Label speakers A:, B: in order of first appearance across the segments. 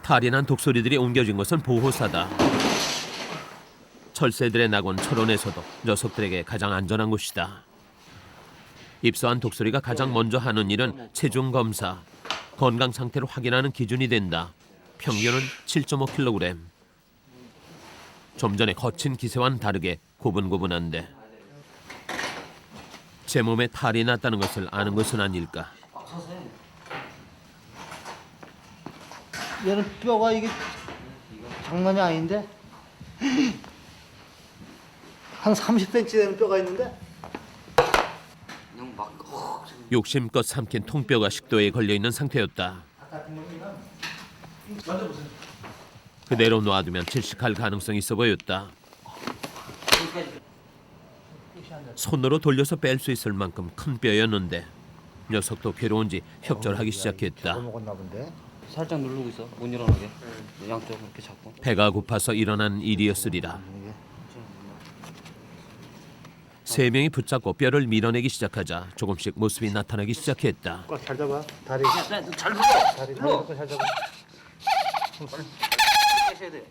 A: 탈이 난 독수리들이 옮겨진 것은 보호사다. 철새들의 낙원 철원에서도 녀석들에게 가장 안전한 곳이다. 입소한 독수리가 가장 먼저 하는 일은 체중 검사. 건강 상태를 확인하는 기준이 된다. 평균은 7.5kg. 좀 전에 거친 기세와는 다르게 고분고분한데 제 몸에 탈이 났다는 것을 아는 것은 아닐까.
B: 얘는 뼈가 이게 장난이 아닌데 한 30cm 되는 뼈가 있는데
A: 욕심껏 삼킨 통뼈가 식도에 걸려있는 상태였다. 그대로 놔두면 질식할 가능성이 있어 보였다. 손으로 돌려서 뺄 수 있을 만큼 큰 뼈였는데 녀석도 괴로운지 협절하기 시작했다.
B: 먹었나 본데.
C: 살짝 누르고 있어. 못 일어나게. 양쪽 이렇게 잡고.
A: 배가 고파서 일어난 일이었으리라. 세 명이 붙잡고 뼈를 밀어내기 시작하자 조금씩 모습이 나타나기 시작했다.
B: 꽉 잘 잡아. 다리.
C: 잘 눌러.
B: 다리 잡고 잘 잡아.
C: 하셔야 돼.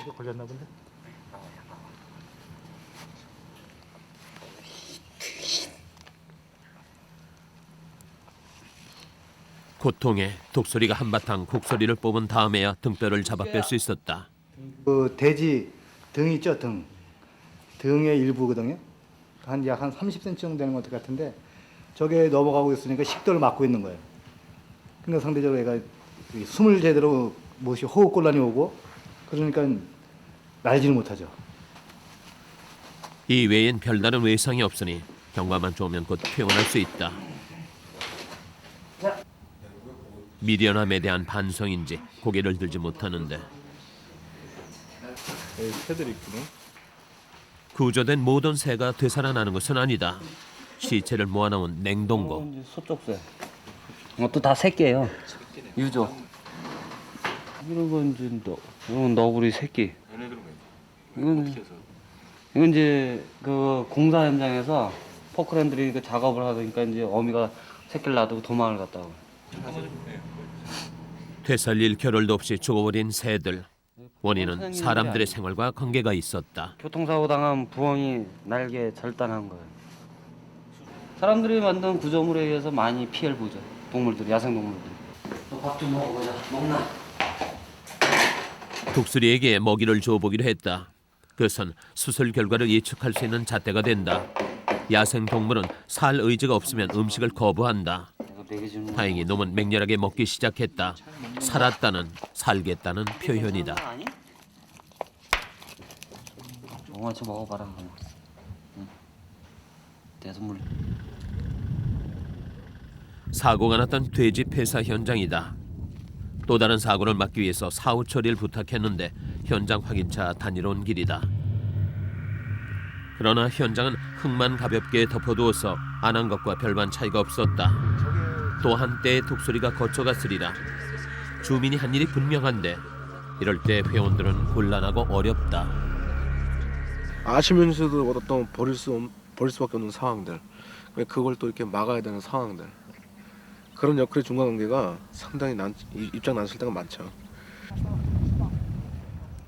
B: 여기 걸렸나 본데.
A: 고통에 독수리가 한바탕 곡소리를 뽑은 다음에야 등뼈를 잡아 뺄 수 있었다.
B: 그 돼지 등 있죠, 등. 등의 일부거든요. 약 한 30cm 정도 되는 것 같은데 저게 넘어가고 있으니까 식도를 막고 있는 거예요. 그러니까 상대적으로 얘가 숨을 제대로 못이 호흡곤란이 오고 그러니까 날지를 못하죠.
A: 이 외엔 별다른 외상이 없으니 경과만 좋으면 곧 퇴원할 수 있다. 미련함에 대한 반성인지 고개를 들지 못하는데
B: 새들이 있구나.
A: 구조된 모든 새가 되살아나는 것은 아니다. 시체를 모아놓은 냉동고.
C: 이제 소쪽새. 이것도 다 새끼예요. 유조. 이런 건 이제 이건 너구리 새끼. 이건 이제 그 공사 현장에서 포크랜들이 그 작업을 하니까 이제 어미가 새끼를 놔두고 도망을 갔다고.
A: 되살릴 겨를도 없이 죽어버린 새들. 원인은 사람들의 생활과 관계가 있었다.
C: 교통사고 당한 부엉이 날개 절단한 거예요. 사람들이 만든 구조물에 의해서 많이 피해를 보죠. 동물들, 야생동물들. 밥 좀 먹어보자. 먹나?
A: 독수리에게 먹이를 줘보기로 했다. 그것은 수술 결과를 예측할 수 있는 잣대가 된다. 야생동물은 살 의지가 없으면 음식을 거부한다. 다행히 놈은 맹렬하게 먹기 시작했다. 살았다는, 살겠다는 표현이다.
C: 좀 먹어봐라. 응. 대선물.
A: 사고가 났던 돼지 폐사 현장이다. 또 다른 사고를 막기 위해서 사후 처리를 부탁했는데 현장 확인차 다니러온 길이다. 그러나 현장은 흙만 가볍게 덮어두어서 안 한 것과 별반 차이가 없었다. 또 한때의 독수리가 거쳐갔으리라. 주민이 한 일이 분명한데 이럴 때 회원들은 곤란하고 어렵다.
D: 아시면서도 어떤 버릴 수밖에 없는 상황들, 그걸 또 이렇게 막아야 되는 상황들, 그런 역할의 중간관계가 상당히 입장 나설 때가 많죠.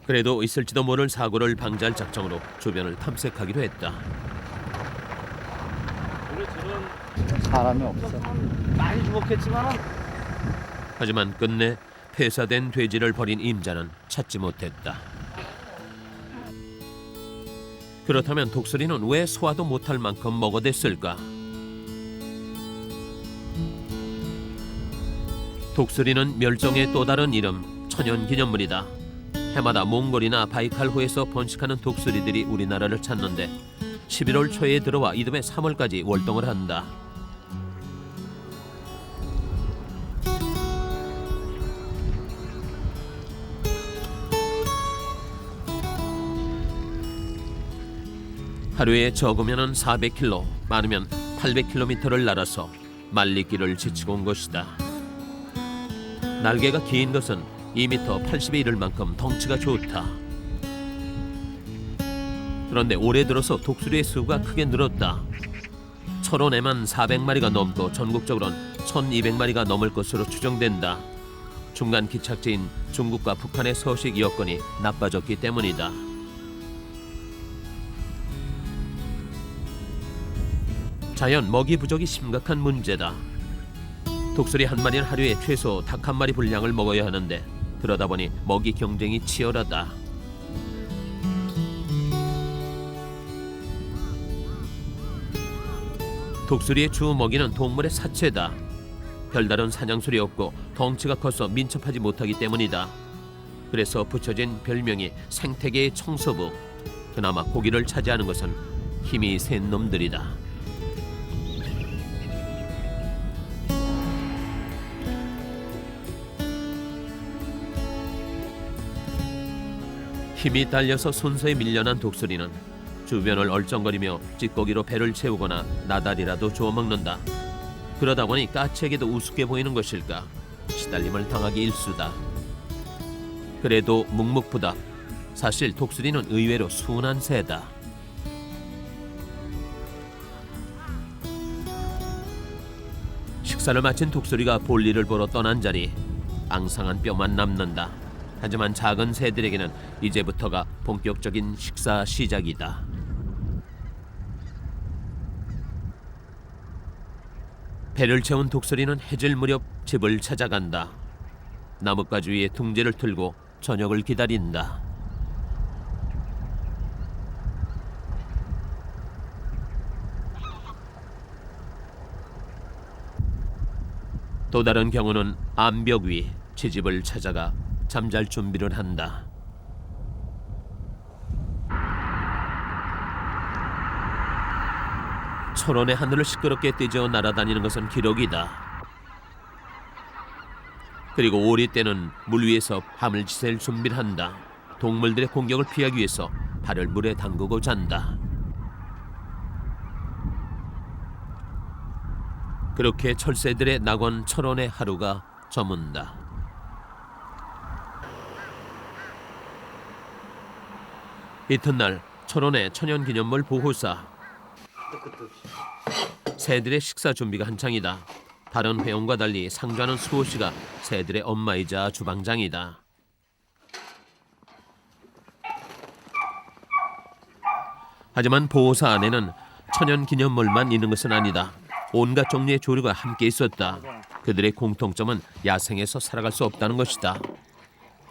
A: 그래도 있을지도 모를 사고를 방지할 작정으로 주변을 탐색하기로 했다.
B: 사람이 없어.
C: 많이 죽었겠지만
A: 하지만 끝내 폐사된 돼지를 버린 임자는 찾지 못했다. 그렇다면 독수리는 왜 소화도 못할 만큼 먹어댔을까? 독수리는 멸종의 또 다른 이름, 천연기념물이다. 해마다 몽골이나 바이칼호에서 번식하는 독수리들이 우리나라를 찾는데 11월 초에 들어와 이듬해 3월까지 월동을 한다. 하루에 적으면 400km, 많으면 800km를 날아서 말리기를 지치고 온 것이다. 날개가 긴 것은 2m 80에 이를 만큼 덩치가 좋다. 그런데 올해 들어서 독수리의 수가 크게 늘었다. 철원에만 400마리가 넘고 전국적으로는 1200마리가 넘을 것으로 추정된다. 중간 기착지인 중국과 북한의 서식 여건이 나빠졌기 때문이다. 자연 먹이 부족이 심각한 문제다. 독수리 한 마리는 하루에 최소 닭 한 마리 분량을 먹어야 하는데 그러다 보니 먹이 경쟁이 치열하다. 독수리의 주 먹이는 동물의 사체다. 별다른 사냥술이 없고 덩치가 커서 민첩하지 못하기 때문이다. 그래서 붙여진 별명이 생태계의 청소부. 그나마 고기를 차지하는 것은 힘이 센 놈들이다. 힘이 딸려서 순서에 밀려난 독수리는 주변을 얼쩡거리며 찌꺼기로 배를 채우거나 나달이라도 주워 먹는다. 그러다 보니 까치에게도 우습게 보이는 것일까? 시달림을 당하기 일쑤다. 그래도 묵묵부답. 사실 독수리는 의외로 순한 새다. 식사를 마친 독수리가 볼일을 보러 떠난 자리. 앙상한 뼈만 남는다. 하지만 작은 새들에게는 이제부터가 본격적인 식사 시작이다. 배를 채운 독수리는 해질 무렵 집을 찾아간다. 나뭇가지 위에 둥지를 틀고 저녁을 기다린다. 또 다른 경우는 암벽 위 채집을 찾아가 잠잘 준비를 한다. 철원의 하늘을 시끄럽게 떼져 날아다니는 것은 기록이다. 그리고 오리 때는 물 위에서 밤을 지샐 준비를 한다. 동물들의 공격을 피하기 위해서 발을 물에 담그고 잔다. 그렇게 철새들의 낙원 철원의 하루가 저문다. 이튿날 철원의 천연기념물 보호사. 새들의 식사 준비가 한창이다. 다른 회원과 달리 상주하는 수호 씨가 새들의 엄마이자 주방장이다. 하지만 보호사 안에는 천연기념물만 있는 것은 아니다. 온갖 종류의 조류가 함께 있었다. 그들의 공통점은 야생에서 살아갈 수 없다는 것이다.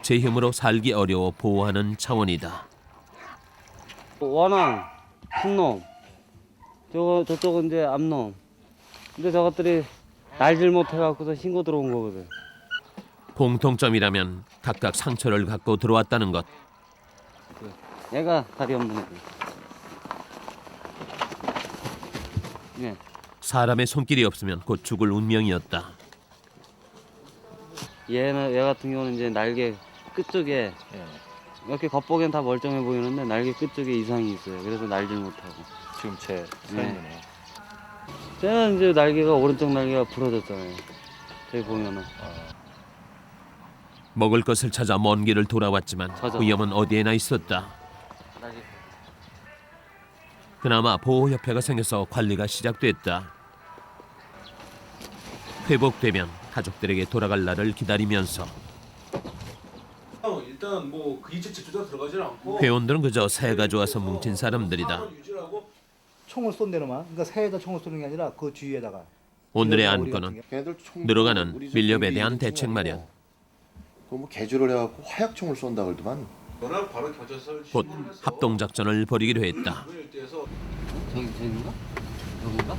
A: 제 힘으로 살기 어려워 보호하는 차원이다.
C: 원앙, 흰놈, 저쪽은 이제 암놈. 근데 저것들이 날질 못해갖고서 신고 들어온 거거든.
A: 공통점이라면 각각 상처를 갖고 들어왔다는 것.
C: 얘가 다리 없는 애들. 예.
A: 사람의 손길이 없으면 곧 죽을 운명이었다.
C: 얘 같은 경우는 이제 날개 끝쪽에 이렇게 겉보기엔 다 멀쩡해 보이는데 날개 끝쪽에 이상이 있어요. 그래서 날질 못하고.
E: 지금 제 사연이네.
C: 쟤는 이제 날개가 오른쪽 날개가 부러졌잖아요. 저기 보면은.
A: 먹을 것을 찾아 먼 길을 돌아왔지만
C: 맞아.
A: 위험은 어디에나 있었다. 그나마 보호협회가 생겨서 관리가 시작됐다. 회복되면 가족들에게 돌아갈 날을 기다리면서
D: 일단 뭐 그 이제 집주자 들어가지 않고
A: 회원들은 그저 새가 좋아서 뭉친 사람들이다.
B: 총을 쏜 데로만, 그러니까 새에다 총을 쏘는 게 아니라 그 주위에다가.
A: 오늘의
B: 우리 같은
A: 안건은
E: 걔네들 총
A: 늘어가는
E: 우리 집
A: 밀렵에
E: 우리
A: 대한
E: 이런
A: 대책
E: 총이
A: 마련.
E: 아니고 그거 뭐 개조를 해갖고 화약총을 쏜다 그러더만.
D: 전화 바로 겨져서
A: 곧 합동작전을 벌이기로 했다.
C: 저긴가? 여긴가?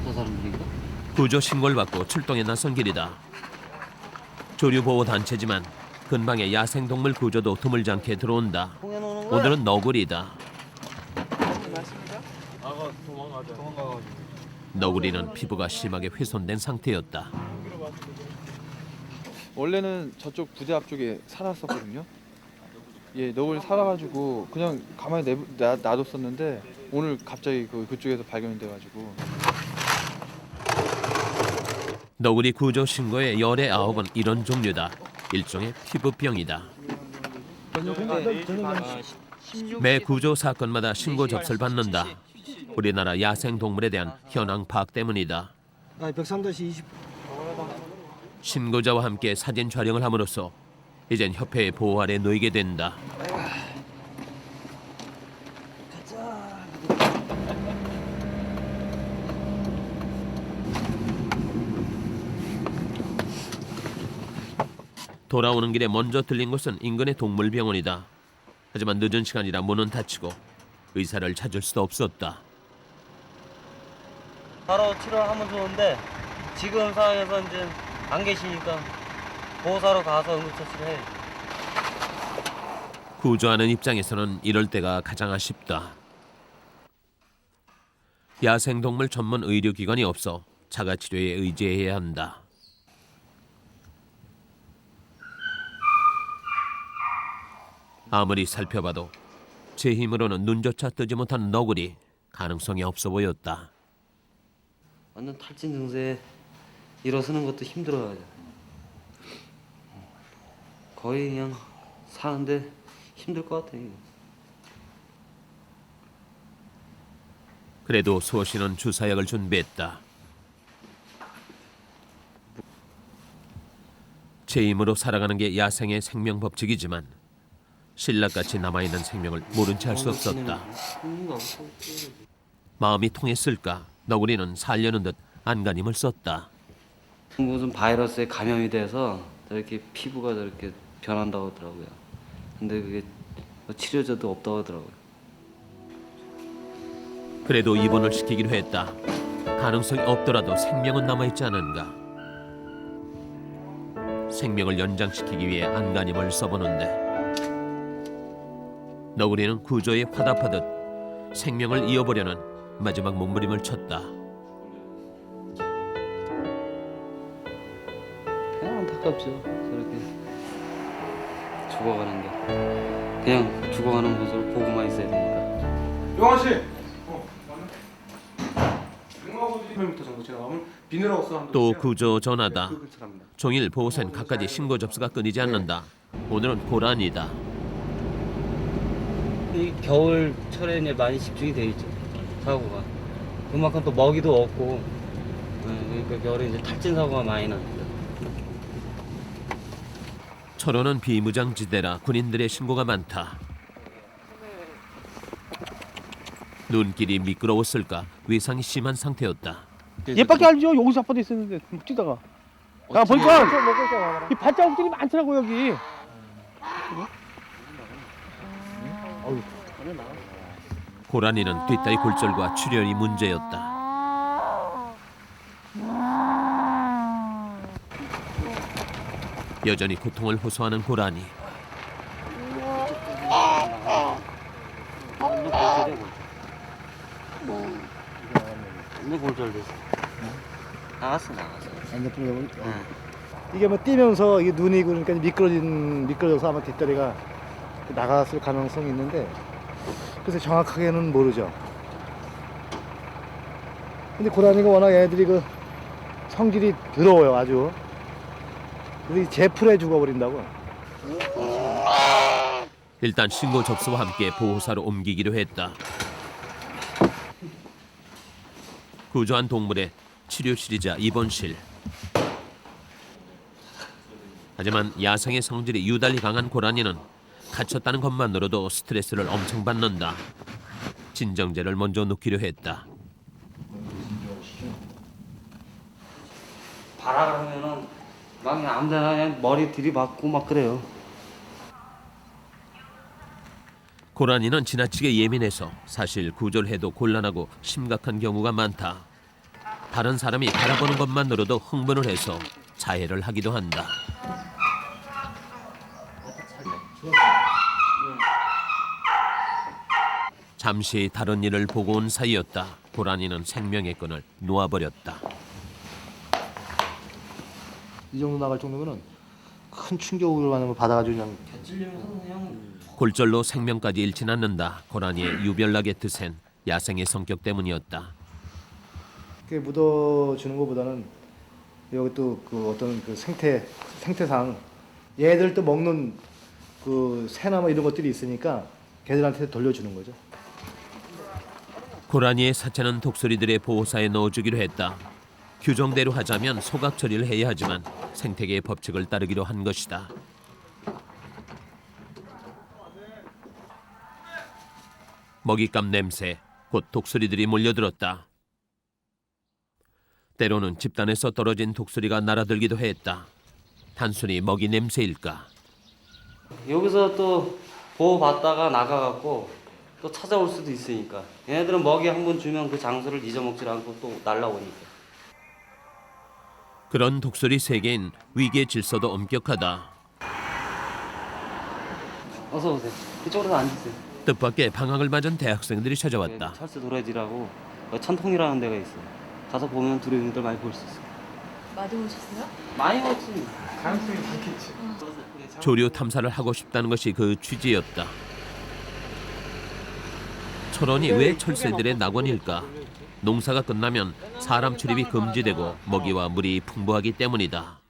C: 저 사람들인가?
A: 구조 신고를 받고 출동에 나선 길이다. 조류보호단체지만 근방에 야생동물 구조도 드물지 않게 들어온다. 오늘은 너구리다. 너구리는 피부가 심하게 훼손된 상태였다.
F: 원래는 저쪽 부대 앞쪽에 살았었거든요. 예, 너구리 살아가지고 그냥 가만히 놔뒀었는데 오늘 갑자기 그쪽에서 발견이 돼가지고.
A: 너구리 구조 신고의 열의 9은 이런 종류다. 일종의 피부병이다. 매 구조 사건마다 신고 접수를 받는다. 우리나라 야생 동물에 대한 현황 파악 때문이다.
B: 103-20.
A: 신고자와 함께 사진 촬영을 함으로써 이젠 협회의 보호 아래 놓이게 된다. 돌아오는 길에 먼저 들린 곳은 인근의 동물병원이다. 하지만 늦은 시간이라 문은 닫히고 의사를 찾을 수도 없었다.
C: 바로 치료하면 좋은데 지금 상황에서 이제 안 계시니까 보호사로 가서 응급처치를 해.
A: 구조하는 입장에서는 이럴 때가 가장 아쉽다. 야생동물 전문 의료기관이 없어 자가치료에 의지해야 한다. 아무리 살펴봐도 제 힘으로는 눈조차 뜨지 못한 너구리 가능성이 없어 보였다.
C: 완전 탈진 증세에 일어서는 것도 힘들어요. 거의 그냥 사는데 힘들 것 같아요.
A: 그래도 수호 씨는 주사약을 준비했다. 제 힘으로 살아가는 게 야생의 생명 법칙이지만 신라같이 남아있는 생명을 모른 채 할 수 없었다. 마음이 통했을까 너구리는 살려는 듯 안간힘을 썼다.
C: 무슨 바이러스에 감염이 돼서 저렇게 피부가 저렇게 변한다고 하더라고요. 근데 그게 뭐 치료제도 없다고 하더라고요.
A: 그래도 입원을 시키기로 했다. 가능성이 없더라도 생명은 남아있지 않은가. 생명을 연장시키기 위해 안간힘을 써보는데 너구리는 구조에 화답하듯 생명을 이어보려는 마지막 몸부림을 쳤다.
C: 그냥 안타깝죠. 저렇게 죽어가는 게. 그냥 죽어가는 모습을 보고만 있어야 되니까.
D: 용환 씨. 100m 정도 지나가면 비늘하우스 한
A: 또 구조 전화다.
D: 그 근처랍니다.
A: 종일 보호센 갖가지 신고 접수가 끊이지 않는다. 오늘은 고란이다.
C: 이 겨울철에 이제 많이 집중이 돼 있죠. 사고가. 그만큼 또 먹이도 없고. 그러니까 겨울에 이제 탈진 사고가 많이 나죠.
A: 철원은 비무장지대라 군인들의 신고가 많다. 눈길이 미끄러웠을까 위상이 심한 상태였다.
G: 얘밖에 알죠. 여기서 아빠도 있었는데 뛰다가 야 보니까 이 발자국들이 많더라고 여기.
A: 고란이는 뒷다리 골절과 출혈이 문제였다. 여전히 고통을 호소하는 고란이.
C: 근데 골절됐어. 나갔어.
B: 이게 뭐 뛰면서 이게 눈이 그러니까 미끄러져서 아마 뒷다리가 나갔을 가능성이 있는데 그래서 정확하게는 모르죠. 근데 고라니가 워낙 애들이 그 성질이 더러워요 아주. 근데 제풀에 죽어버린다고.
A: 일단 신고 접수와 함께 보호사로 옮기기로 했다. 구조한 동물의 치료실이자 입원실. 하지만 야생의 성질이 유달리 강한 고라니는 갇혔다는 것만으로도 스트레스를 엄청 받는다. 진정제를 먼저 놓기로 했다.
C: 바라가면은 막 그냥 아무데나 그냥 머리 들이받고 막 그래요.
A: 고라니는 지나치게 예민해서 사실 구조를 해도 곤란하고 심각한 경우가 많다. 다른 사람이 바라보는 것만으로도 흥분을 해서 자해를 하기도 한다. 잠시 다른 일을 보고 온 사이였다. 고라니는 생명의 끈을 놓아버렸다.
B: 이 정도 나갈 정도면은 큰 충격을 받아가지고 그냥
C: 찔리면서 그냥
A: 골절로 생명까지 잃진 않는다. 고라니의 유별나게 드센 야생의 성격 때문이었다.
B: 그게 묻어주는 것보다는 여기 또 그 어떤 그 생태상 얘들 또 먹는 그 새나 뭐 이런 것들이 있으니까 걔들한테 돌려주는 거죠.
A: 고라니의 사체는 독수리들의 보호사에 넣어주기로 했다. 규정대로 하자면 소각 처리를 해야 하지만 생태계의 법칙을 따르기로 한 것이다. 먹잇감 냄새, 곧 독수리들이 몰려들었다. 때로는 집단에서 떨어진 독수리가 날아들기도 했다. 단순히 먹이 냄새일까?
C: 여기서 또 보호받다가 나가갖고 또 찾아올 수도 있으니까 얘네들은 먹이 한 번 주면 그 장소를 잊어먹질 않고 또 날라오니까.
A: 그런 독수리 세계인 위기의 질서도 엄격하다.
C: 어서 오세요. 이쪽으로 앉으세요.
A: 뜻밖의 방학을 맞은 대학생들이 찾아왔다.
C: 철새 도래지라고 천통이라는 데가 있어요. 가서 보면 두루미들 많이 볼 수 있어요.
H: 많이 오셨어요?
C: 많이 먹지.
A: 조류 탐사를 하고 싶다는 것이 그 취지였다. 철원이 왜 철새들의 낙원일까? 농사가 끝나면 사람 출입이 금지되고 먹이와 물이 풍부하기 때문이다.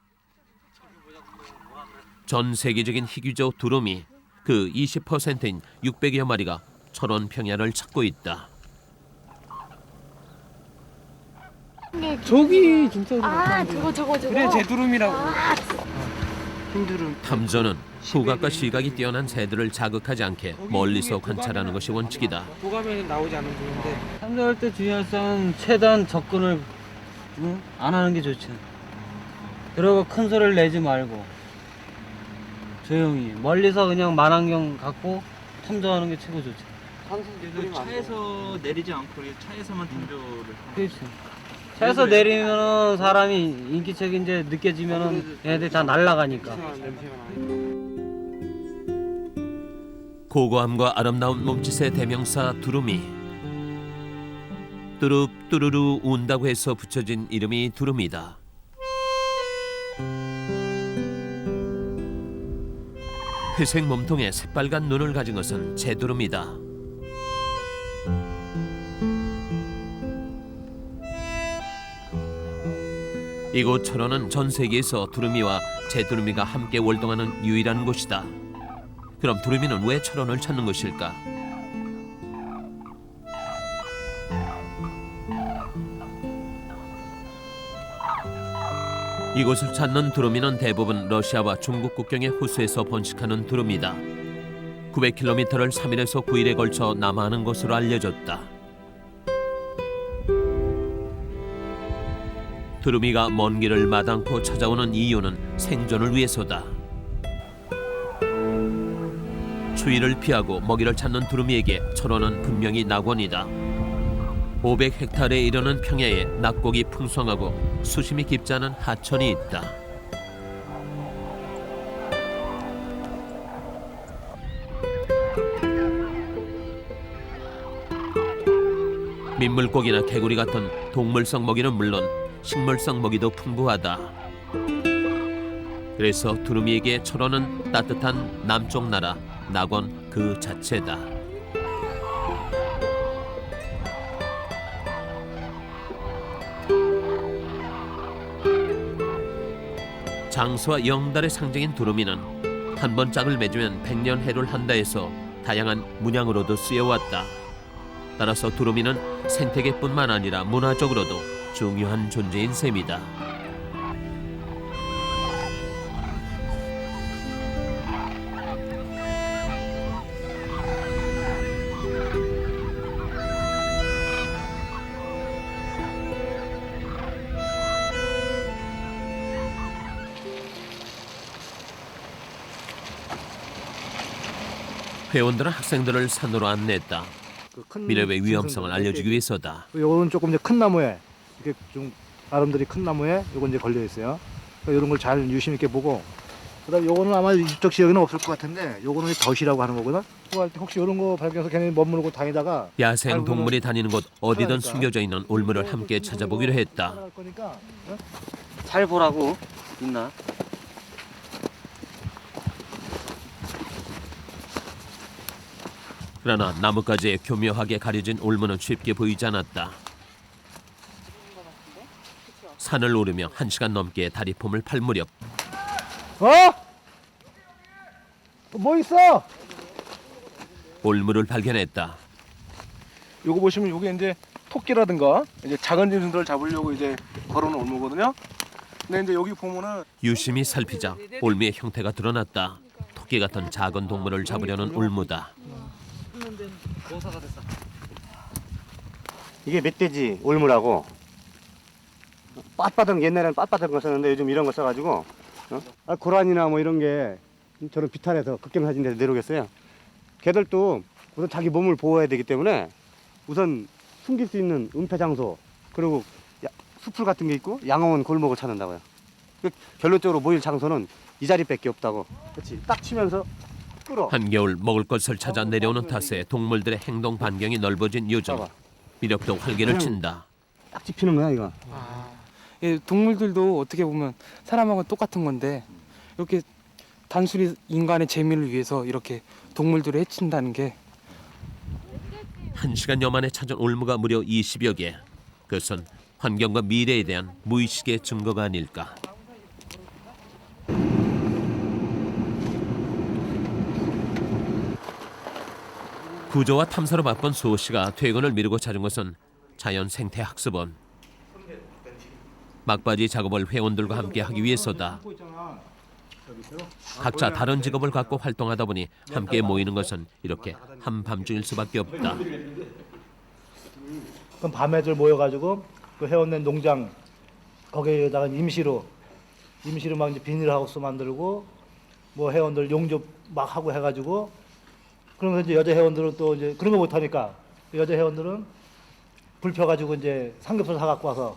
A: 전 세계적인 희귀종 두루미, 그 20%인 600여 마리가 철원 평야를 찾고 있다.
G: 저기 진짜
H: 저거.
G: 그래 제두름이라고.
A: 탐조는 후각과 시각이 뛰어난 새들을 자극하지 않게 멀리서 관찰하는 것이 원칙이다.
G: 도감에는 나오지 않은 중인데
C: 탐정할 때 중요한 사항은 최대한 접근을 안 하는 게 좋죠. 그리고 큰 소리를 내지 말고 조용히 멀리서 그냥 만안경 갖고 탐정하는 게 최고 좋죠.
I: 차에서 내리지 않고 차에서만 탐조를.
C: 그렇지. 차에서 내리면은 사람이 인기척이 이제 느껴지면은 얘네들이 다 날아가니까.
A: 고고함과 아름다운 몸짓의 대명사 두루미. 뚜룹 뚜루루 운다고 해서 붙여진 이름이 두루미다. 회색 몸통에 새빨간 눈을 가진 것은 제두루미다. 이곳 철원은 전 세계에서 두루미와 제두루미가 함께 월동하는 유일한 곳이다. 그럼 두루미는 왜 철원을 찾는 것일까? 이곳을 찾는 두루미는 대부분 러시아와 중국 국경의 호수에서 번식하는 두루미다. 900km를 3일에서 9일에 걸쳐 남하하는 것으로 알려졌다. 두루미가 먼 길을 마다않고 찾아오는 이유는 생존을 위해서다. 추위를 피하고 먹이를 찾는 두루미에게 철원은 분명히 낙원이다. 500헥타르에 이르는 평야에 낙곡이 풍성하고 수심이 깊지 않은 하천이 있다. 민물고기나 개구리 같은 동물성 먹이는 물론 식물성 먹이도 풍부하다. 그래서 두루미에게 철원은 따뜻한 남쪽 나라 낙원 그 자체다. 장수와 영달의 상징인 두루미는 한 번 짝을 맺으면 100년 해를 한다 해서 다양한 문양으로도 쓰여왔다. 따라서 두루미는 생태계뿐만 아니라 문화적으로도 중요한 존재인 셈이다. 회원들은 학생들을 산으로 안내했다. 미래의 위험성을 알려주기 위해서다.
B: 요거는 조금 이제 큰 나무에 이렇게 좀 나름대로 큰 나무에 요건 이제 걸려 있어요. 그러니까 이런 걸 잘 유심 있게 보고. 그다음 요거는 아마 이쪽 지역에는 없을 것 같은데 요거는 덫이라고 하는 거거든. 그거 할 때 혹시 이런 거 발견해서 걔네 머무르고 다니다가
A: 야생 동물이 다니는 곳 어디든 숨겨져 있는 올물을 함께 찾아보기로 했다.
B: 할 거니까, 어?
C: 잘 보라고 있나?
A: 그러나 나뭇가지에 교묘하게 가려진 올문은 쉽게 보이지 않았다. 산을 오르며 1시간 넘게 다리폼을 팔 무렵
B: 뭐 있어?
A: 올물을 발견했다.
D: 요거 보시면 요게 이제 토끼라든가 이제 작은 짐승들을 잡으려고 이제 걸어놓은 올무거든요. 근데 이제 여기 보면은
A: 유심히 살피자 올무의 형태가 드러났다. 토끼 같은 작은 동물을 잡으려는 올무다.
J: 이게 멧돼지 올무라고 빳빳한 옛날에는 빳빳한 거 썼는데 요즘 이런 거 써가지고 고라니나 뭐 이런 게 저런 비탈에서 극경사진 데서 내려오겠어요. 걔들도 우선 자기 몸을 보호해야 되기 때문에 우선 숨길 수 있는 은폐 장소 그리고 수풀 같은 게 있고 양호한 골목을 찾는다고요. 결론적으로 모일 장소는 이 자리밖에 없다고. 그렇지. 딱 치면서 끌어.
A: 한겨울 먹을 것을 찾아 내려오는 탓에 동물들의 행동 반경이 넓어진 요즘 미력도 활기를 친다.
J: 딱 집히는 거야 이거.
K: 예, 동물들도 어떻게 보면 사람하고 똑같은 건데 이렇게 단순히 인간의 재미를 위해서 이렇게 동물들을 해친다는 게
A: 1시간여 만에 찾은 올무가 무려 20여 개. 그것은 환경과 미래에 대한 무의식의 증거가 아닐까. 구조와 탐사로 바쁜 수호 씨가 퇴근을 미루고 찾은 것은 자연 생태 학습원. 막바지 작업을 회원들과 함께 하기 위해서다. 각자 다른 직업을 갖고 활동하다 보니 함께 모이는 것은 이렇게 한밤중일 수밖에 없다.
B: 그럼 밤에들 모여가지고 그 회원된 농장 거기에다가 임시로 막 이제 비닐하우스 만들고 뭐 회원들 용접 막 하고 해가지고 그러면서 이제 여자 회원들은 또 이제 그런 거 못하니까 여자 회원들은 불 펴가지고 이제 삼겹살 사갖고 와서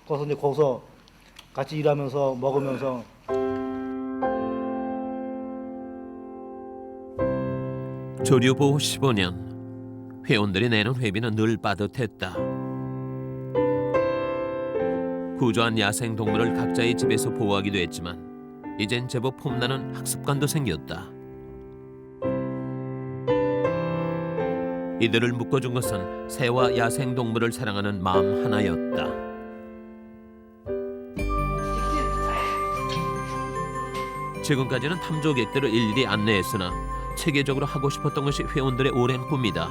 B: 거기서 같이 일하면서 먹으면서.
A: 조류보호 15년. 회원들이 내는 회비는 늘 빠듯했다. 구조한 야생동물을 각자의 집에서 보호하기도 했지만 이젠 제법 폼나는 학습관도 생겼다. 이들을 묶어준 것은 새와 야생동물을 사랑하는 마음 하나였다. 지금까지는 탐조객들을 일일이 안내했으나 체계적으로 하고 싶었던 것이 회원들의 오랜 꿈이다.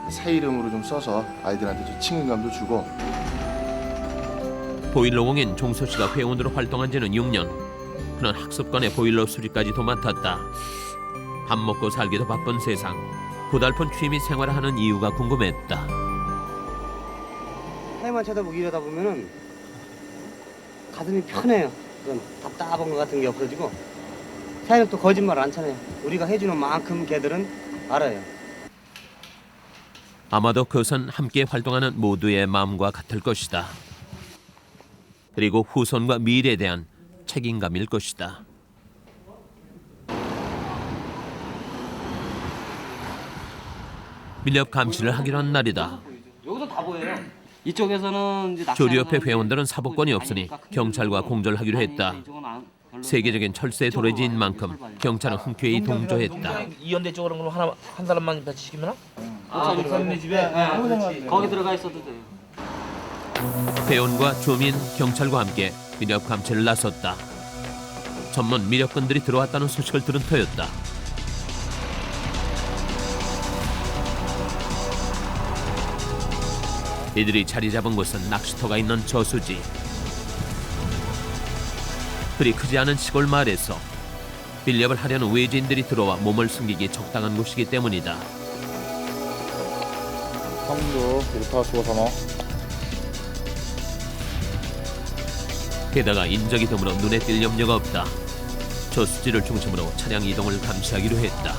E: 새 이름으로 좀 써서 아이들한테 좀 친근감도 주고.
A: 보일러공인 종소 씨가 회원으로 활동한 지는 6년. 그는 학습관의 보일러 수리까지도 맡았다. 밥 먹고 살기도 바쁜 세상. 고달픈 취미 생활을 하는 이유가 궁금했다.
J: 해만 쳐다보고 이러다 보면은 가슴이 편해요. 그건 답답한 것 같은 게 없어지고 새는 또 거짓말을 안 쳐내요. 우리가 해주는 만큼 걔들은 알아요.
A: 아마도 그것은 함께 활동하는 모두의 마음과 같을 것이다. 그리고 후손과 미래에 대한 책임감일 것이다. 밀렵 감시를 하기로 한 날이다.
C: 여기서 다 보여요. 이쪽에서는 이제
A: 조류협회 회원들은 사복권이 없으니 경찰과 공조하기로 했다. 세계적인 철새 도래지인 만큼 경찰은 흔쾌히 동조했다.
I: 이연대 쪽으로 그럼 한 사람만 배치시키면?
C: 목사님 집에 거기 들어가 있어도 돼요.
A: 회원과 주민, 경찰과 함께 밀렵 감시를 나섰다. 전문 밀렵꾼들이 들어왔다는 소식을 들은 터였다. 이들이 자리 잡은 곳은 낚시터가 있는 저수지. 그리 크지 않은 시골 마을에서 밀렵을 하려는 외지인들이 들어와 몸을 숨기기 적당한 곳이기 때문이다. 게다가 인적이 드물어 눈에 띌 염려가 없다. 저수지를 중심으로 차량 이동을 감시하기로 했다.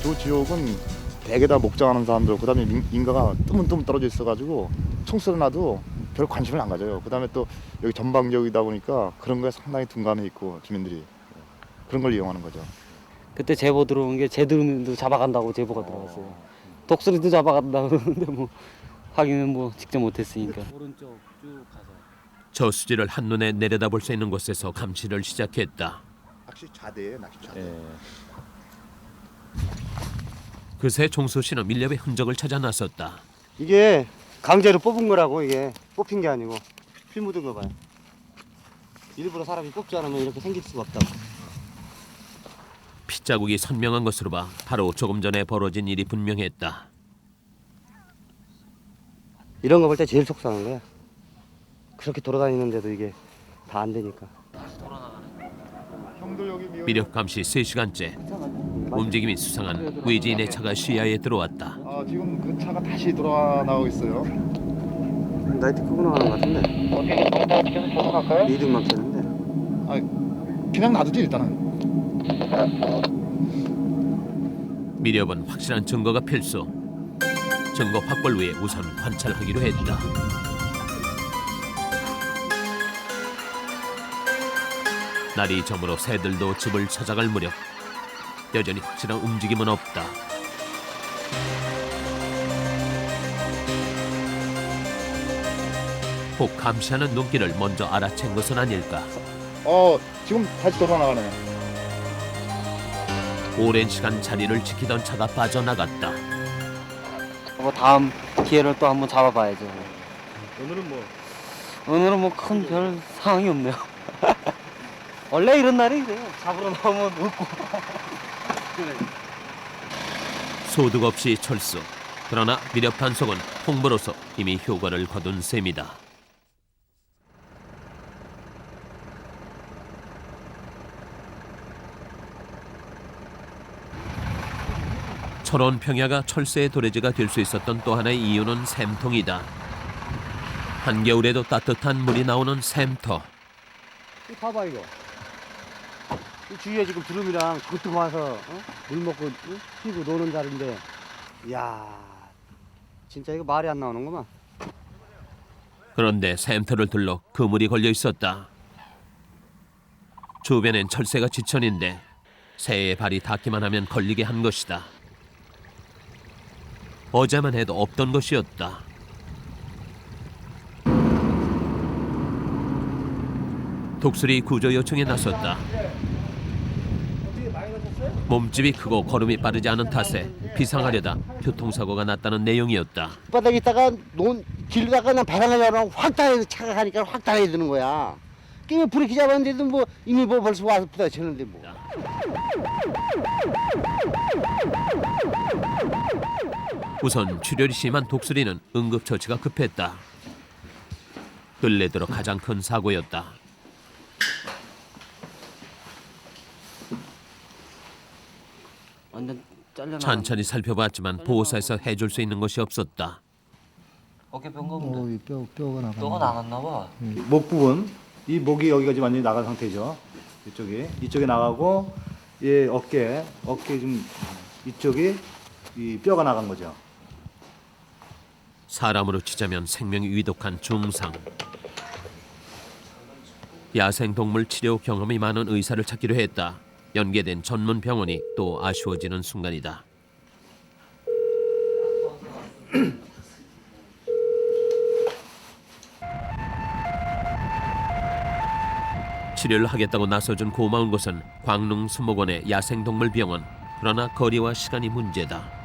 L: 저 지역은 대개다 목장하는 사람들, 그다음에 인가가 뜨문뜨문 떨어져 있어가지고 총 쏘나도 별 관심을 안 가져요. 그다음에 또 여기 전방지역이다 보니까 그런 거에 상당히 둔감해 있고 주민들이 그런 걸 이용하는 거죠.
C: 그때 제보 들어온 게 제드름도 잡아간다고 제보가 들어왔어요. 독수리도 잡아간다고 그러는데 뭐 확인은 뭐 직접 못했으니까. 오른쪽 쭉 가서.
A: 저수지를 한눈에 내려다볼 수 있는 곳에서 감시를 시작했다.
L: 낚시 좌대예요, 낚시 좌대.
A: 그새 종수 씨는 밀렵의 흔적을 찾아 나섰다.
J: 이게 강제로 뽑은 거라고. 이게 뽑힌 게 아니고 피 묻은 거 봐요. 일부러 사람이 뽑지 않으면 이렇게 생길 수가 없다고.
A: 자국이 선명한 것으로 봐 바로 조금 전에 벌어진 일이 분명했다.
J: 이런 거 볼 때 제일 속상한 거야. 그렇게 돌아다니는데도 이게 다 안 되니까.
A: 미력 감시 3시간째 움직임이 수상한 외지인의 차가 시야에 들어왔다.
L: 지금 그 차가 다시 돌아 나오고 있어요.
J: 나이트 끄고 나가는 것 같은데.
C: 계속 계속 갈까요?
J: 이등만 켰는데.
L: 그냥 놔두지 일단은.
A: 미렵은 확실한 증거가 필수. 증거 확보를 위해 우선 관찰하기로 했다. 날이 저물어 새들도 집을 찾아갈 무렵 여전히 확실한 움직임은 없다. 혹 감시하는 눈길을 먼저 알아챈 것은 아닐까.
L: 지금 다시 돌아 나가네.
A: 오랜 시간 자리를 지키던 차가 빠져나갔다.
C: 뭐 다음 기회를 또 한번 잡아봐야죠. 오늘은 뭐 큰 별 상황이 없네요. 원래 이런 날이 이래요. 잡으러 나오면 웃고.
A: 소득 없이 철수. 그러나 미렵 단속은 홍보로서 이미 효과를 거둔 셈이다. 철원 평야가 철새의 도래지가 될 수 있었던 또 하나의 이유는 샘통이다. 한겨울에도 따뜻한 물이 나오는 샘터.
J: 봐봐 이거. 이 주위에 지금 두릅이랑 그것도 와서 물 먹고 쉬고 노는 자리인데, 이야, 진짜 이거 말이 안 나오는구만.
A: 그런데 샘터를 둘러 그물이 걸려 있었다. 주변엔 철새가 지천인데 새의 발이 닿기만 하면 걸리게 한 것이다. 어제만 해도 없던 것이었다. 독수리 구조 요청에 나섰다. 몸집이 크고 걸음이 빠르지 않은 탓에 비상하려다 교통사고가 났다는 내용이었다.
J: 바닥에 있다가 길다가 그냥 배낭을 확 달아서 차가 가니까 확 달아야 되는 거야. 그게 브레이크 잡았는데도 뭐 이미 뭐 벌써 와서 부딪혔는데 뭐.
A: 우선 출혈이 심한 독수리는 응급처치가 급했다. 근래 들어 가장 큰 사고였다.
C: 완전 잘려나.
A: 천천히 살펴봤지만 보호사에서 해줄 수 있는 것이 없었다.
C: 어깨 뺀 건데.
B: 뼈가 나가.
C: 뼈가 나갔나 봐.
B: 목 부분, 이 목이 여기까지 완전히 나간 상태죠. 이쪽에 나가고, 어깨 좀 이쪽이 이 뼈가 나간 거죠.
A: 사람으로 치자면 생명이 위독한 중상. 야생동물 치료 경험이 많은 의사를 찾기로 했다. 연계된 전문 병원이 또 아쉬워지는 순간이다. 치료를 하겠다고 나서준 고마운 곳은 광릉 수목원의 야생동물병원. 그러나 거리와 시간이 문제다.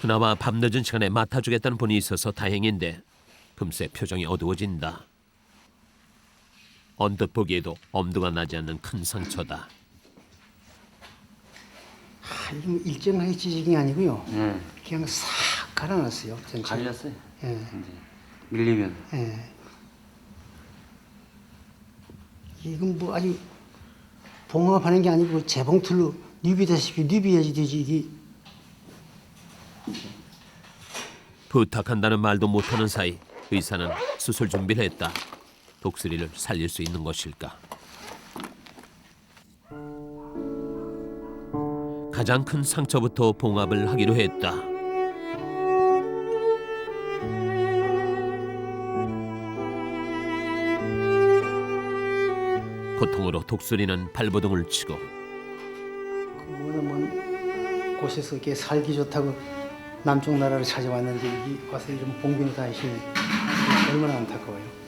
A: 그나마 밤늦은 시간에 맡아주겠다는 분이 있어서 다행인데 금세 표정이 어두워진다. 언뜻 보기에도 엄두가 나지 않는 큰 상처다.
M: 일정하게 찢은 게 아니고요. 그냥 싹 갈아놨어요. 전체.
C: 갈렸어요.
M: 예.
C: 이제 밀리면.
M: 예. 이건 뭐 아주 봉합하는 게 아니고 재봉틀로 뉴비다시피 뉴비해야지 되지 이게.
A: 부탁한다는 말도 못하는 사이 의사는 수술 준비를 했다. 독수리를 살릴 수 있는 것일까? 가장 큰 상처부터 봉합을 하기로 했다. 고통으로 독수리는 발버둥을 치고
M: 먼 곳에서 이렇게 살기 좋다고 남쪽 나라를 찾아왔는데 여기 와서 이런 봉변을 다 하시니 얼마나 안타까워요.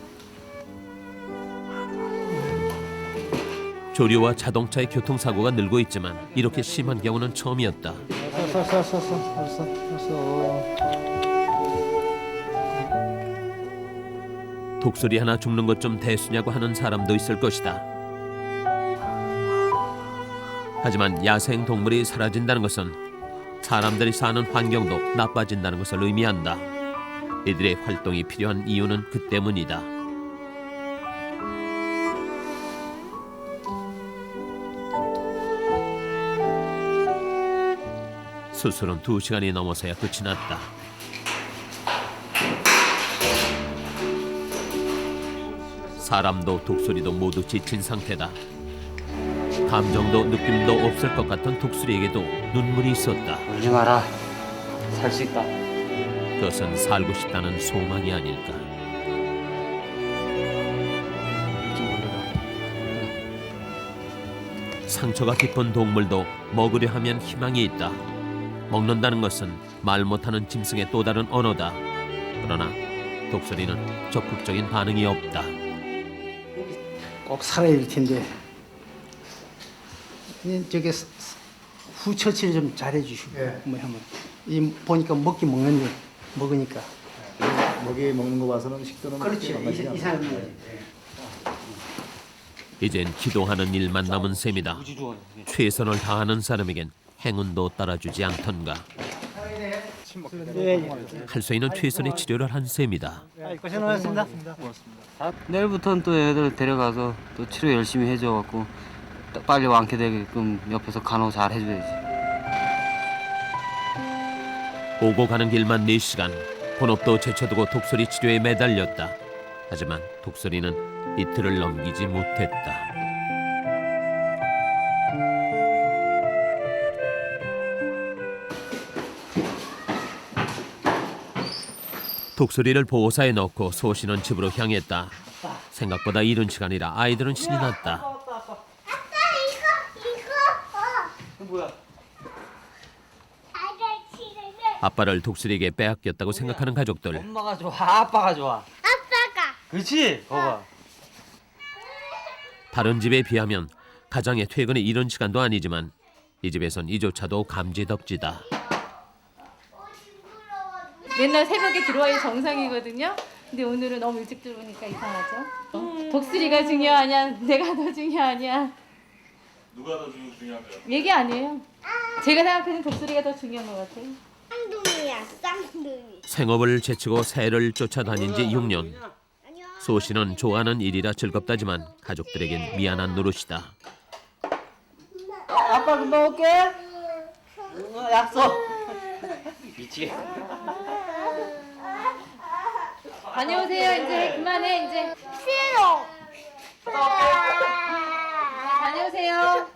A: 조류와 자동차의 교통사고가 늘고 있지만 이렇게 심한 경우는 처음이었다.
M: 알았어.
A: 독수리 하나 죽는 것 좀 대수냐고 하는 사람도 있을 것이다. 하지만 야생 동물이 사라진다는 것은 사람들이 사는 환경도 나빠진다는 것을 의미한다. 이들의 활동이 필요한 이유는 그 때문이다. 수술은 2시간이 넘어서야 끝이 났다. 사람도 독수리도 모두 지친 상태다. 감정도 느낌도 없을 것 같은 독수리에게도 눈물이 있었다.
C: 울지 마라. 살 수 있다.
A: 그것은 살고 싶다는 소망이 아닐까. 상처가 깊은 동물도 먹으려 하면 희망이 있다. 먹는다는 것은 말 못하는 짐승의 또 다른 언어다. 그러나 독수리는 적극적인 반응이 없다.
M: 꼭 살아야 될 텐데. 저게 후처치를 좀 잘해 주시고 뭐 하면 이 보니까 먹으니까
B: 먹이 먹는 거 봐서는 식도는
M: 그렇지 이상한 거지.
A: 이젠 기도하는 일만 남은 셈이다. 최선을 다하는 사람에겐 행운도 따라주지 않던가. 할 수 있는 최선의 치료를 한 셈이다.
M: 고생 많으셨습니다.
C: 내일부터는 또 애들 데려가서 또 치료 열심히 해줘갖고 빨리 완쾌되게끔 옆에서 간호 잘 해줘야지.
A: 오고 가는 길만 4시간. 본업도 제쳐두고 독수리 치료에 매달렸다. 하지만 독수리는 이틀을 넘기지 못했다. 독수리를 보호사에 넣고 소씨는 집으로 향했다. 생각보다 이른 시간이라 아이들은 신이 났다. 아빠를 독수리에게 빼앗겼다고 생각하는 가족들.
C: 엄마가 좋아, 아빠가 좋아.
H: 아빠가.
C: 그렇지? 봐봐.
A: 다른 집에 비하면 가장의 퇴근이 이른 시간도 아니지만 이 집에선 이조차도 감지덕지다.
H: 맨날 새벽에 들어와야 정상이거든요. 근데 오늘은 너무 일찍 들어오니까 이상하죠. 독수리가 중요하냐, 내가 더 중요하냐.
N: 누가 더 중요한가요?
H: 얘기 안 해요. 제가 생각하는 독수리가 더 중요한 것 같아요.
O: 쌍둥이야, 쌍둥이.
A: 생업을 제치고 새를 쫓아다닌 지 6년. 소 씨는 좋아하는 일이라 즐겁다지만 가족들에겐 미안한 노릇이다.
C: 아빠 금방 올게. 약속. 미치게.
H: 다녀오세요. 이제 그만해. 이제
O: 싫어.
H: 다녀오세요.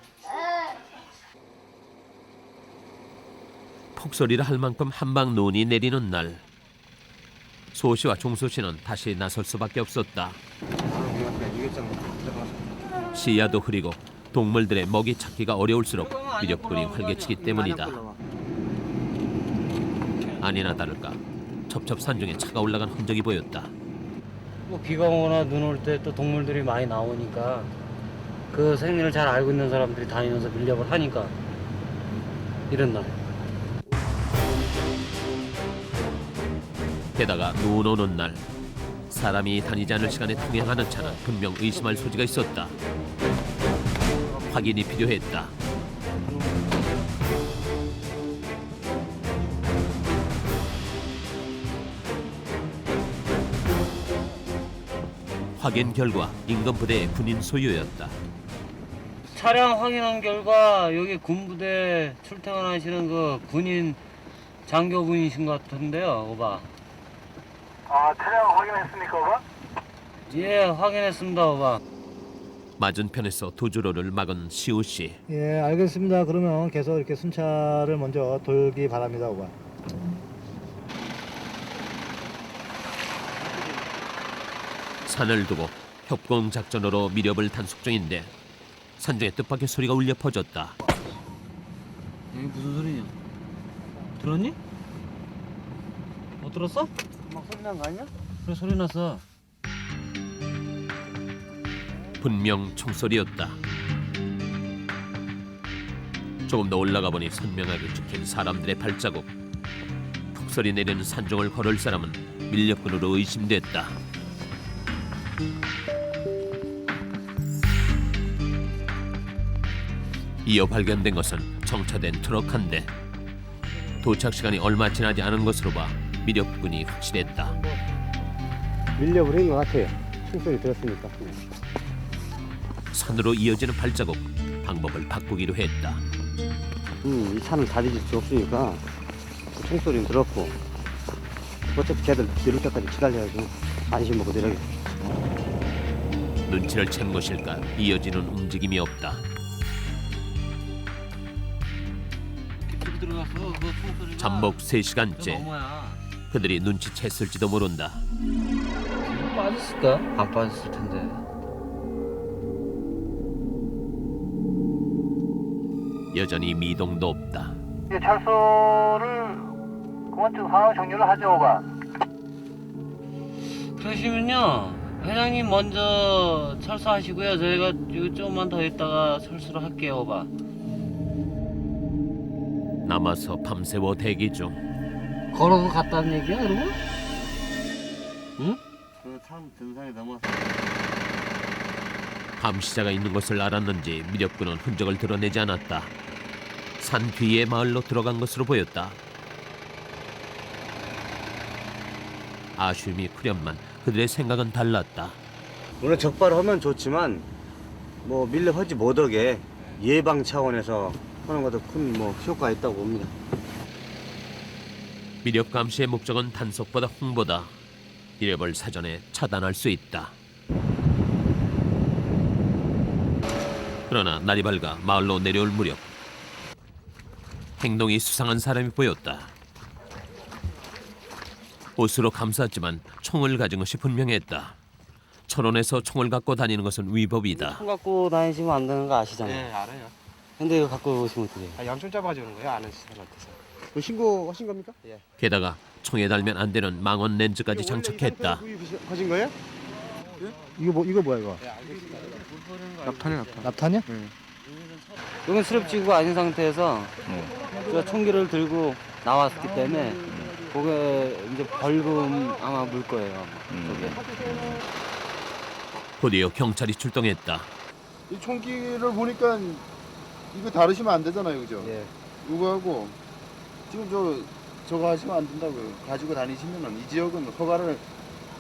A: 폭소리를 할 만큼 한방 눈이 내리는 날. 소 씨와 종소 씨는 다시 나설 수밖에 없었다. 시야도 흐리고 동물들의 먹이 찾기가 어려울수록 미력군이 활개치기 때문이다. 아니나 다를까 첩첩산중에 차가 올라간 흔적이 보였다.
C: 뭐 비가 오거나 눈 올 때 또 동물들이 많이 나오니까 그 생리를 잘 알고 있는 사람들이 다니면서 밀렵을 하니까 이런 날.
A: 게다가 눈 오는 날 사람이 다니지 않을 시간에 통행하는 차는 분명 의심할 소지가 있었다. 확인이 필요했다. 확인 결과 인근 부대의 군인 소유였다.
C: 차량 확인한 결과 여기 군부대 출퇴근하시는 그 군인 장교분이신 것 같은데요, 오바.
G: 아, 차량 확인했습니까, 오바?
C: 예, 확인했습니다, 오바.
A: 맞은편에서 도주로를 막은 시우 씨.
B: 예, 알겠습니다. 그러면 계속 이렇게 순찰을 먼저 돌기 바랍니다, 오바.
A: 산을 두고 협공 작전으로 미렵을 단속 중인데 산중에 뜻밖의 소리가 울려 퍼졌다.
C: 여기 무슨 소리냐? 들었니? 못 들었어?
M: 막 소리 난 거 아니야?
C: 그래, 소리 났어.
A: 분명 총소리였다. 조금 더 올라가 보니 선명하게 찍힌 사람들의 발자국. 폭설이 내리는 산중을 걸을 사람은 밀렵꾼으로 의심됐다. 이어 발견된 것은 정차된 트럭 한 대. 도착 시간이 얼마 지나지 않은 것으로 봐 밀렵꾼이 확실했다.
J: 밀려버린 것 같아요. 총소리 들었으니까.
A: 산으로 이어지는 발자국, 방법을 바꾸기로 했다.
J: 이 차는 다 뒤질 수 없으니까 총소리는 들었고 어차피 걔들 내릴 때까지 기다려야지. 안심 먹고 내려야지.
A: 눈치를 챈 것일까 이어지는 움직임이 없다. 잠복 3시간째. 그들이 눈치챘을지도 모른다.
C: 빠졌을까? 안 빠졌을 텐데.
A: 여전히 미동도 없다.
B: 철소를 그만 좀 상황 정리를 하죠, 오바.
C: 그러시면요, 회장님 먼저 철수하시고요. 저희가 조금만 더 있다가 철수를 할게요, 오바.
A: 남아서 밤새워 대기 중.
C: 걸어서 갔다는 얘기야, 그러면? 응?
J: 참 등산이 넘어서.
A: 감시자가 있는 것을 알았는지 밀렵꾼은 흔적을 드러내지 않았다. 산 뒤의 마을로 들어간 것으로 보였다. 아쉬움이 크련만 그들의 생각은 달랐다.
J: 물론 적발하면 좋지만 뭐 밀렵하지 못하게 예방 차원에서 하는 것도 큰 뭐 효과가 있다고 봅니다.
A: 밀렵 감시의 목적은 단속보다 홍보다. 이래벌 사전에 차단할 수 있다. 그러나 날이 밝아 마을로 내려올 무렵 행동이 수상한 사람이 보였다. 옷으로 감쌌지만 총을 가진 것이 분명했다. 철원에서 총을 갖고 다니는 것은 위법이다.
C: 총 갖고 다니시면 안 되는 거 아시잖아요.
K: 네, 알아요.
C: 근데 이거 갖고 오시면 어떡해요?
K: 양손 잡아가지고 그런 거예요, 아는 사람한테서. 신고하신 겁니까? 예.
A: 게다가 총에 달면 안 되는 망원 렌즈까지 장착했다.
J: 하신 거예요?
B: 이거 뭐야 이거?
K: 납탄이야.
B: 납탄이야?
C: 이건 수렵지구가 아닌 상태에서 제가 총기를 들고 나왔기 때문에 그게 이제 벌금 아마 물 거예요. 저게.
A: 곧이어 경찰이 출동했다.
E: 이 총기를 보니까 이거 다루시면 안 되잖아요, 그죠?
J: 예.
E: 이거하고 지금 저거 하시면 안 된다고요. 가지고 다니시면은 이 지역은 허가를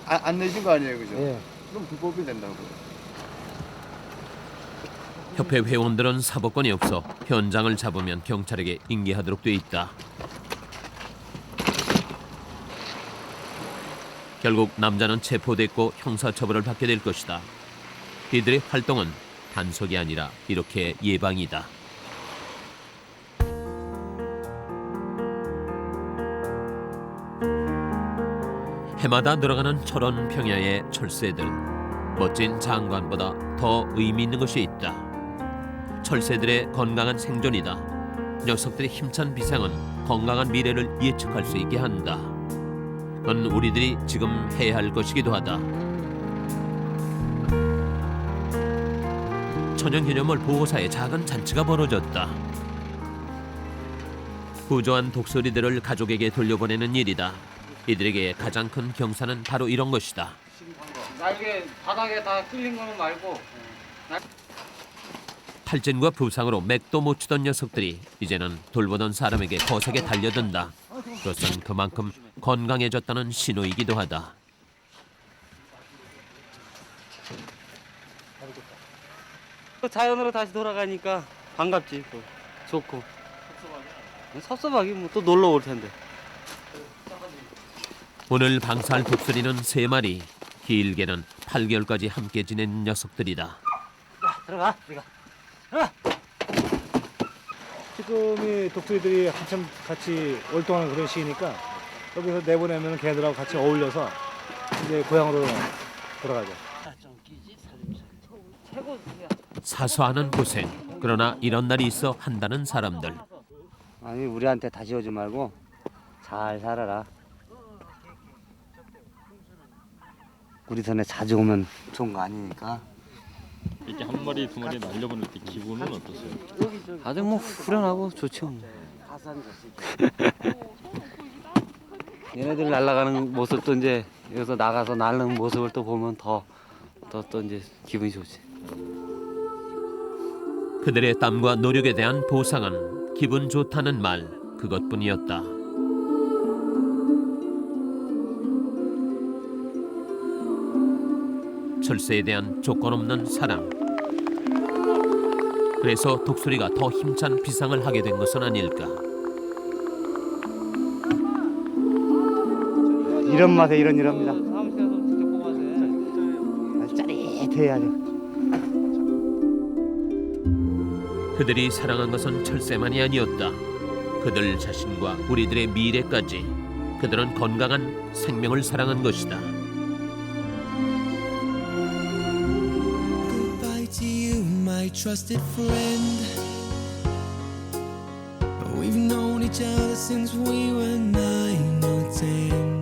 E: 안 내신 거 아니에요, 그죠?
J: 예.
E: 그럼 불법이 된다고요.
A: 협회 회원들은 사법권이 없어 현장을 잡으면 경찰에게 인계하도록 돼 있다. 결국 남자는 체포됐고 형사처벌을 받게 될 것이다. 이들의 활동은 단속이 아니라 이렇게 예방이다. 해마다 늘어가는 철원 평야의 철새들. 멋진 장관보다 더 의미 있는 것이 있다. 철새들의 건강한 생존이다. 녀석들의 힘찬 비상은 건강한 미래를 예측할 수 있게 한다. 그건 우리들이 지금 해야 할 것이기도 하다. 천연기념물 보호사의 작은 잔치가 벌어졌다. 구조한 독수리들을 가족에게 돌려보내는 일이다. 이들에게 가장 큰 경사는 바로 이런 것이다.
C: 날개 바닥에 다 끌린 거는 말고.
A: 탈진과 부상으로 맥도 못 추던 녀석들이 이제는 돌보던 사람에게 거세게 달려든다. 그것은 그만큼 건강해졌다는 신호이기도 하다.
C: 자연으로 다시 돌아가니까 반갑지. 또 좋고. 섭섭하기 뭐 또 놀러 올 텐데.
A: 오늘 방사할 독수리는 3마리. 길게는 8개월까지 함께 지낸 녀석들이다.
C: 들어가.
B: 지금이 독수리들이 한참 같이 월동하는 그런 시기니까 여기서 내보내면 걔들하고 같이 어울려서 이제 고향으로 돌아가죠.
A: 사소하는 고생. 그러나 이런 날이 있어 한다는 사람들.
J: 아니 우리한테 다시 오지 말고 잘 살아라. 우리 손에 자주 오면 좋은 거 아니니까.
N: 이렇게 한 마리 두 마리 날려보낼 때 기분은 어떠세요?
C: 아주 뭐 후련하고 좋죠. 얘네들 날아가는 모습도 이제 여기서 나가서 날는 모습을 또 보면 더 이제 기분이 좋지.
A: 그들의 땀과 노력에 대한 보상은 기분 좋다는 말 그것뿐이었다. 철새에 대한 조건 없는 사랑. 그래서 독수리가 더 힘찬 비상을 하게 된 것은 아닐까.
J: 이런 맛에 이럽니다. 짜릿해야죠.
A: 그들이 사랑한 것은 철새만이 아니었다. 그들 자신과 우리들의 미래까지. 그들은 건강한 생명을 사랑한 것이다.
P: Goodbye to you, my trusted friend. We've known each other since we were 9 or 10.